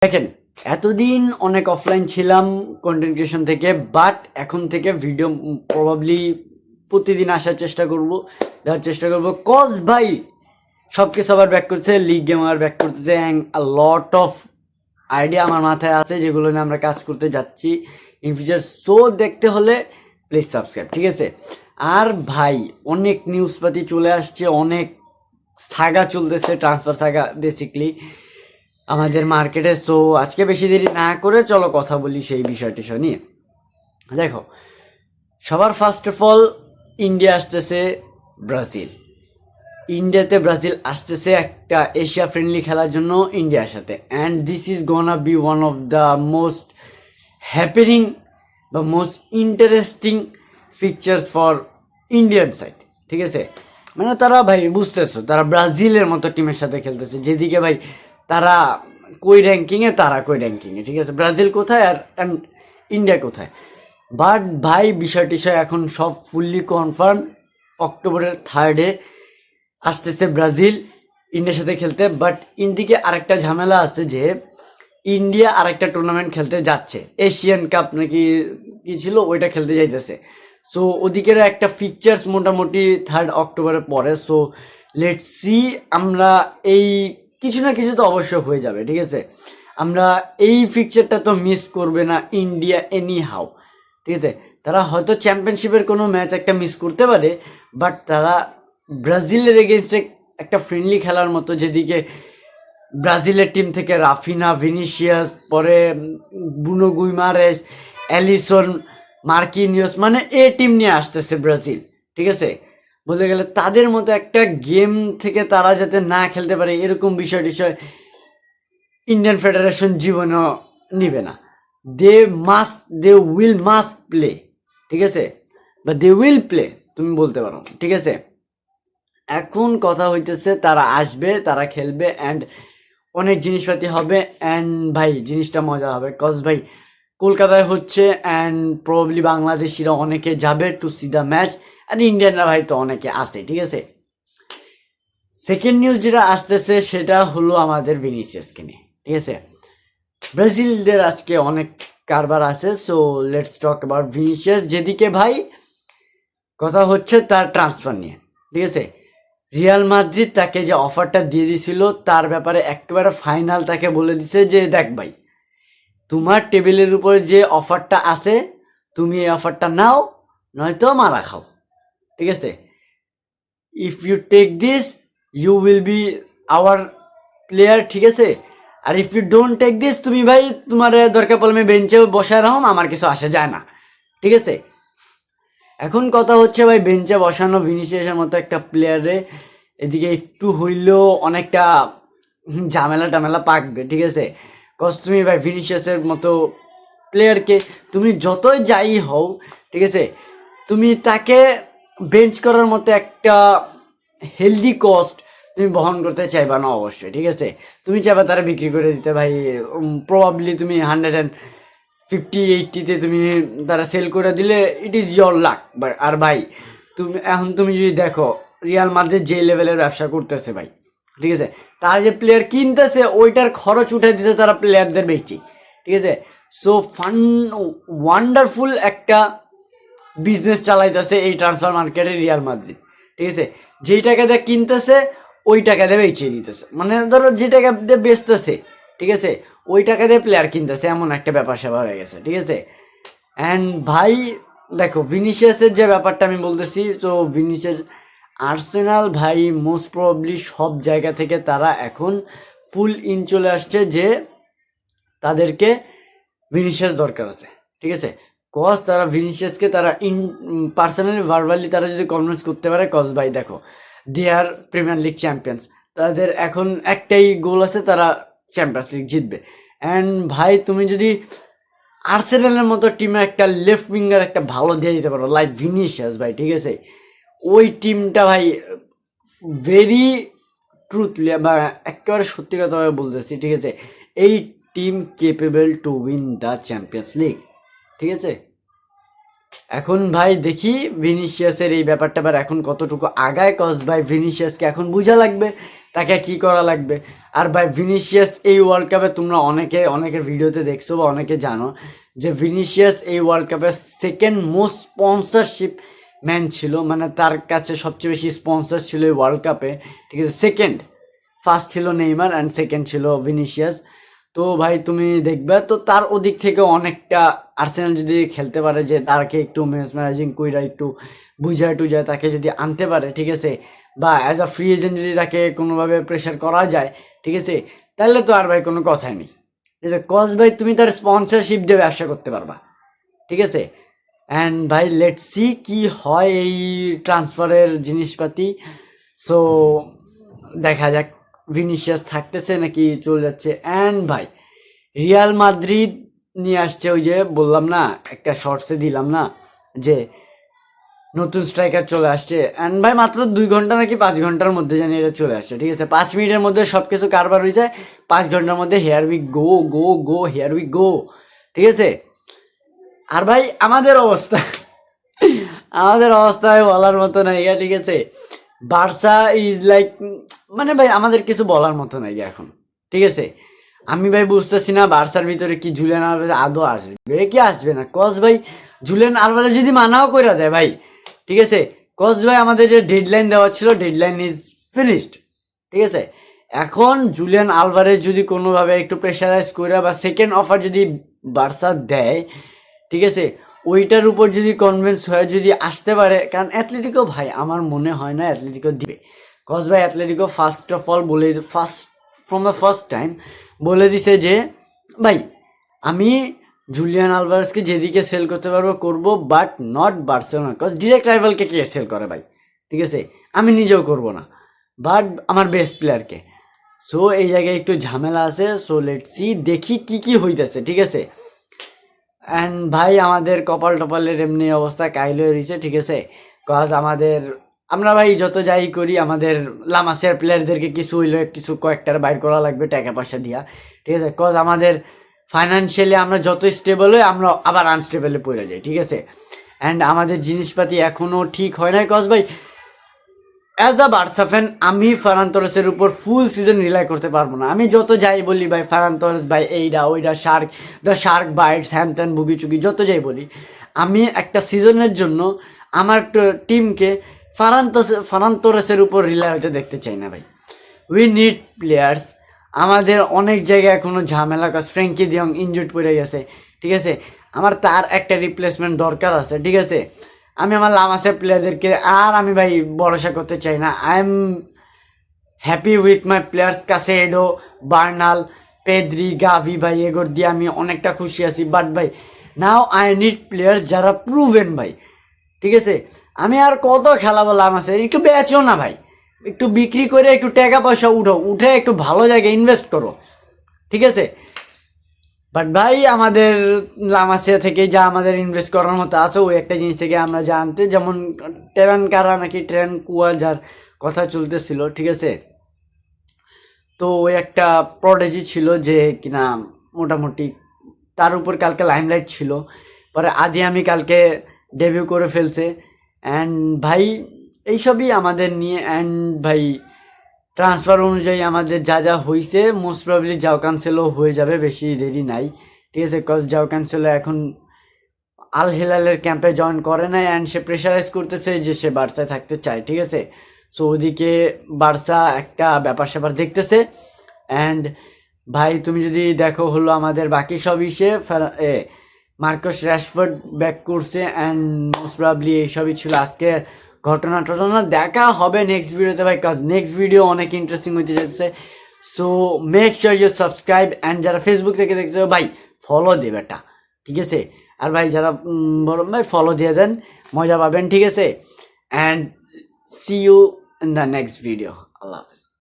দেখেন, এতদিন অনেক অফলাইন ছিলাম কন্টেন্ট ক্রিয়েশন থেকে, বাট এখন থেকে ভিডিও প্রবাবলি প্রতিদিন আসার চেষ্টা করব, দেওয়ার চেষ্টা করব। কজ ভাই সব কিছু আবার ব্যাক করছে, লিগ গেম আবার ব্যাক করতেছে, and a lot of idea আমার মাথায় আছে যেগুলো নিয়ে আমরা কাজ করতে যাচ্ছি ইন ফিউচার। সো দেখতে হলে প্লিজ সাবস্ক্রাইব, ঠিক আছে? আর ভাই অনেক নিউজপাতি চলে আসছে, অনেক সাগা চলতেছে, ট্রান্সফার সাগা বেসিকলি আমাদের মার্কেটে। সো আজকে বেশি দেরি না করে চলো কথা বলি সেই বিষয়টি নিয়ে। দেখো, সবার ফার্স্ট অফ অল ইন্ডিয়া আসতেছে ব্রাজিল। ইন্ডিয়াতে ব্রাজিল আসতেছে একটা এশিয়া ফ্রেন্ডলি খেলার জন্য ইন্ডিয়ার সাথে, and this is gonna be one of the most happening বা most interesting pictures for Indian side, ঠিক আছে? মানে তারা ভাই বুঝতেছো, তারা ব্রাজিলের মতো টিমের সাথে খেলতেছে, যেদিকে ভাই তারা কই র্যাঙ্কিংয়ে, তারা কই র্যাঙ্কিংয়ে, ঠিক আছে? ব্রাজিল কোথায় আর ইন্ডিয়া কোথায়? বাট ভাই বিষয় এখন সব ফুললি কনফার্ম, অক্টোবরের 3rd আসতেছে ব্রাজিল ইন্ডিয়ার সাথে খেলতে। বাট ইন্দিকে আরেকটা ঝামেলা আছে যে ইন্ডিয়া আরেকটা টুর্নামেন্ট খেলতে যাচ্ছে, এশিয়ান কাপ নাকি কি ছিল, ওইটা খেলতে যাইতেছে। সো ওদিকের একটা ফিকচার্স মোটামুটি 3rd অক্টোবরের পরে। সো লেটস সি, আমরা এই কিছু না কিছু তো অবশ্যই হয়ে যাবে, ঠিক আছে? আমরা এই ফিকচারটা তো মিস করবে না ইন্ডিয়া এনি হাউ, ঠিক আছে? তারা হয়তো চ্যাম্পিয়নশিপের কোনো ম্যাচ একটা মিস করতে পারে, বাট তারা ব্রাজিলের এগেনস্টে একটা ফ্রেন্ডলি খেলার মতো, যেদিকে ব্রাজিলের টিম থেকে রাফিনা, ভিনিসিয়াস, পরে ব্রুনো গুইমারেস, অ্যালিসন, মার্কিনিয়স, মানে এ টিম নিয়ে আসতেছে ব্রাজিল, ঠিক আছে? বলতে গেলে তাদের মতো একটা গেম থেকে তারা যাতে না খেলতে পারে এরকম বিষয় ইন্ডিয়ান ফেডারেশন জীবনও নিবে না। দে উইল মাস্ট প্লে, ঠিক আছে? বা দে উইল প্লে, তুমি বলতে পারো, ঠিক আছে? এখন কথা হইতেছে তারা আসবে, তারা খেলবে, অ্যান্ড অনেক জিনিসপাতি হবে, অ্যান্ড ভাই জিনিসটা মজা হবে। কজ ভাই কলকাতায় হচ্ছে, অ্যান্ড প্রবাবলি বাংলাদেশিরা অনেকে যাবে টু সি দ্য ম্যাচ, আর ইন্ডিয়ানরা ভাই তো অনেকে আছে, ঠিক আছে? সেকেন্ড নিউজ যেটা আসতেছে সেটা হলো আমাদের ভিনিসিয়াসকে নিয়ে, ঠিক আছে? ব্রাজিলদের আজকে অনেক কারবার আছে। So let's talk about Vinicius. যেদিকে ভাই কথা হচ্ছে তার ট্রান্সফার নিয়ে, ঠিক আছে? রিয়াল মাদ্রিদ তাকে যে অফারটা দিয়ে দিছিল তার ব্যাপারে একেবারে ফাইনাল তাকে বলে দিছে যে দেখ ভাই, তোমার টেবিলের উপরে যে অফারটা আছে তুমি এই অফারটা নাও, নয়তো মারা খাও, ঠিক আছে? If you take this you will be our player, ঠিক আছে? আর if you don't take this, তুমি ভাই তোমার দরকার পড়লে বেঞ্চে বসায় রাখো, আমার কিছু আসে যায় না, ঠিক আছে? এখন কথা হচ্ছে ভাই, বেঞ্চে বসানো ভিনিসিয়াসের মতো একটা প্লেয়ারে এদিকে একটু হইলেও অনেকটা ঝামেলা পাকবে, ঠিক আছে? কজ তুমি ভাই ভিনিসিয়াসের মতো প্লেয়ারকে তুমি যতই যাই হও, ঠিক আছে, তুমি তাকে বেঞ্চ করার মতো একটা হেলদি কস্ট তুমি বহন করতে চাইবা না অবশ্যই, ঠিক আছে? তুমি চাইবা তারা বিক্রি করে দিতে ভাই, প্রবাবলি তুমি 150-80-তে তুমি তারা সেল করে দিলে ইট ইজ ইয়োর লাক। আর ভাই তুমি যদি দেখো রিয়াল মাদ্রিদ যে লেভেলের ব্যবসা করতেছে ভাই, ঠিক আছে, তারা যে প্লেয়ার কিনতেছে ওইটার খরচ উঠে দিতে তারা প্লেয়ারদের বেশি, ঠিক আছে? সো ওয়ান্ডারফুল একটা বিজনেস চালাইতেছে এই ট্রান্সফার মার্কেটে রিয়াল মাদ্রিদ, ঠিক আছে? যেই টাকা দিয়ে কিনতেছে ওই টাকা দিয়ে বেচে দিতেছে, মানে ধরো যে টাকা দিয়ে বেচতেছে, ঠিক আছে, ওই টাকা দিয়ে প্লেয়ার কিনতেছে, এমন একটা ব্যাপার স্যাপার হয়ে গেছে, ঠিক আছে? অ্যান্ড ভাই দেখো ভিনিসিয়াসের যে ব্যাপারটা আমি বলতেছি, তো ভিনিসিয়াস আর্সেনাল ভাই মোস্ট প্রবাবলি সব জায়গা থেকে তারা এখন ফুল ইন চলে আসছে যে তাদেরকে ভিনিসিয়াস দরকার আছে, ঠিক আছে? কজ তারা ভিনিসিয়াসকে তারা পার্সোনালি ভার্বালি তারা যদি কনভিন্স করতে পারে, কজ ভাই দেখো দে আর প্রিমিয়ার লিগ চ্যাম্পিয়ন্স, তাদের এখন একটাই গোল আছে, তারা চ্যাম্পিয়ন্স লিগ জিতবে। অ্যান্ড ভাই তুমি যদি আর্সেনালের মতো টিমে একটা লেফট উইঙ্গার একটা ভালো দিয়ে দিতে পারো লাইক ভিনিসিয়াস ভাই, ঠিক আছে, ওই টিমটা ভাই ভেরি ট্রুথলি বা একেবারে সত্যি কথাভাবে বলতেছি, ঠিক আছে, এই team capable to win the champions league, ঠিক আছে? এখন ভাই দেখি ভিনিসিয়াসের এই ব্যাপারটা আবার এখন কতটুকু আগায়, কজ ভাই ভিনিসিয়াসকে এখন বোঝা লাগবে তাকে কি করা লাগবে। আর ভাই ভিনিসিয়াস এই ওয়ার্ল্ড কাপে তোমরা অনেকের ভিডিওতে দেখছো বা অনেকে জানো যে ভিনিসিয়াস এই ওয়ার্ল্ড কাপের সেকেন্ড মোস্ট স্পন্সরশিপ ম্যান ছিল, মানে তার কাছে সবচেয়ে বেশি স্পন্সর ছিল এই ওয়ার্ল্ড কাপে, ঠিক আছে। সেকেন্ড, ফার্স্ট ছিল নেইমার অ্যান্ড সেকেন্ড ছিল ভিনিসিয়াস। তো ভাই তুমি দেখবে তো তার ওদিক থেকে অনেকটা আর্সেনাল যদি খেলতে পারে যে তাকে একটু মেসমারাইজিং কইরা একটু বুঝায় টুঝায় তাকে যদি আনতে পারে, ঠিক আছে, বা অ্যাজ আ ফ্রি এজেন্ট যদি তাকে কোনোভাবে প্রেশার করা যায়, ঠিক আছে, তাহলে তো আর ভাই কোনো কথাই নেই, ঠিক আছে। কজ ভাই তুমি তার স্পন্সরশিপ দিয়ে ব্যবসা করতে পারবা, ঠিক আছে। অ্যান্ড ভাই লেটস সি কি হয় এই ট্রান্সফারের জিনিসপাতি। সো দেখা যাক ভিনিসিয়াস থাকতেছে নাকি চলে যাচ্ছে। অ্যান্ড ভাই রিয়াল মাদ্রিদ নিয়ে আসছে, ওই যে বললাম না একটা শর্টসে দিলাম না যে নতুন স্ট্রাইকার চলে আসছে। অ্যান্ড ভাই মাত্র 2 ঘন্টা নাকি 5 ঘন্টার মধ্যে জানি এটা চলে আসছে, ঠিক আছে। 5 মিনিটের মধ্যে সব কিছু কারবার হয়েছে, 5 ঘন্টার মধ্যে here we go go go here we go, ঠিক আছে। আর ভাই আমাদের অবস্থা ভাই বলার মতো নাই, ঠিক আছে। বার্সা ইজ লাইক, মানে ভাই আমাদের কিছু বলার মতো নাই এখন, ঠিক আছে। আমি ভাই বুঝতেছি না বার্সার ভিতরে কি জুলিয়ান আলভারেজ আদৌ আসবে কি আসবে না। কজ ভাই জুলিয়ান আলভারেজ যদি মানাও করে দেয় ভাই, ঠিক আছে, কজ ভাই আমাদের যে ডেডলাইন দেওয়া ছিল ডেডলাইন ইজ ফিনিশড, ঠিক আছে। এখন জুলিয়ান আলভারেজ যদি কোনোভাবে একটু প্রেশারাইজ করে বা সেকেন্ড অফার যদি বার্সা দেয়, ঠিক আছে, ওইটার উপর যদি কনভিন্স হয়ে যদি আসতে পারে, কারণ অ্যাথলেটিকো ভাই আমার মনে হয় না অ্যাথলেটিকো দিবে। কজ ভাই অ্যাথলেটিকো ফার্স্ট অফ অল বলে ফ্রম দ্য ফার্স্ট টাইম বলে দিছে যে ভাই আমি জুলিয়ান আলভারেজকে যেদিকে সেল করতে পারবো করবো, but not Barcelona. Cause direct রাইভালকে কে সেল করে ভাই, ঠিক আছে, আমি নিজেও করব না, বাট আমার বেস্ট প্লেয়ারকে। সো এই জায়গায় একটু ঝামেলা আছে। সো লেটস সি দেখি কি হইতেছে, ঠিক আছে। অ্যান্ড ভাই আমাদের কপাল টপালের এমনি অবস্থা কাইলো রয়েছে, ঠিক আছে। কজ আমরা ভাই যত যাই করি আমাদের লামাসের প্লেয়ারদেরকে কিছু হইলে কিছু কয়েকটার বাইর করা লাগবে টাকা পয়সা দিয়া, ঠিক আছে। কজ আমাদের ফাইন্যান্সিয়ালি আমরা যত স্টেবল হই আমরা আবার আনস্টেবলে পড়ে যাই, ঠিক আছে। অ্যান্ড আমাদের জিনিসপাতি এখনও ঠিক হয় নাই। কজ ভাই অ্যাজ আ বার্সা ফ্যান আমি ফারান তোরেসের উপর ফুল সিজন রিলাই করতে পারবো না। আমি যত যাই বলি ভাই ফারান তোরেস ভাই এইটা ওইটা দ্য শার্ক বাইটস হ্যান ত্যান বুগি চুগি যত যাই বলি, আমি একটা সিজনের জন্য আমার টিমকে ফারান তোরেসের উপর রিলাই হতে দেখতে চাই না ভাই। We need players. আমাদের অনেক জায়গায় এখনও ঝামেলা, কাজ ফ্র্যাঙ্কি দিয়ং ইনজুর্ড পড়ে গেছে, ঠিক আছে। আমার তার একটা রিপ্লেসমেন্ট দরকার আছে, ঠিক আছে। আমি আমার লামাসের প্লেয়ারদেরকে আর আমি ভাই ভরসা করতে চাই না। I am happy with my players, Casado, Bernal, Pedri, Gavi ভাই এগোর দিয়ে আমি অনেকটা খুশি আছি। বাট ভাই নাও আই নিড প্লেয়ার্স যারা প্রুভেন ভাই, ঠিক আছে। আমি আর কত খেলাবো লামাসে, একটু বেচো না ভাই, একটু বিক্রি করে একটু টাকা পয়সা উঠে একটু ভালো জায়গায় ইনভেস্ট করো, ঠিক আছে। বাট ভাই আমাদের লামাসিয়া থেকে যা আমাদের ইনভেস্ট করার মতো আছে ওই একটা জিনিস থেকে আমরা জানতে, যেমন টেরান কারা নাকি ট্রেন কুয়া যার কথা চলতেছিল, ঠিক আছে। তো ওই একটা প্রডেজি ছিল যে কিনা মোটামুটি তার উপর কালকে লাইমলাইট ছিল, পরে আদি আমি কালকে ডেবিউ করে ফেলছে। অ্যান্ড ভাই এইসবই আমাদের নিয়ে। অ্যান্ড ভাই ট্রান্সফার অনুযায়ী আমাদের যা হয়েছে মোস্ট প্রবলি জাও ক্যান্সেলও হয়ে যাবে, বেশি দেরি নাই, ঠিক আছে। কজ জাও ক্যান্সেলো এখন আল হিলালের ক্যাম্পে জয়েন করে নাই অ্যান্ড সে প্রেশারাইজ করতেছে যে সে বার্সায় থাকতে চায়, ঠিক আছে। সো ওদিকে বার্সা একটা ব্যাপার স্যাপার দেখতেছে। অ্যান্ড ভাই তুমি যদি দেখো হলো আমাদের বাকি সব মার্কাস র্যাশফোর্ড ব্যাক করছে অ্যান্ড মোস্ট প্রবলি এইসবই ছিল আজকে ঘটনা দেখা হবে নেক্সট ভিডিওতে ভাই, কাজ নেক্সট ভিডিও অনেক ইন্টারেস্টিং হইতে যাচ্ছে। So make sure you subscribe and যারা ফেসবুক থেকে দেখছো ভাই ফলো দেবে এটা, ঠিক আছে। আর ভাই যারা বলো ভাই ফলো দিয়ে দেন, মজা পাবেন, ঠিক আছে। And see you in the next video. Allah হাফেজ।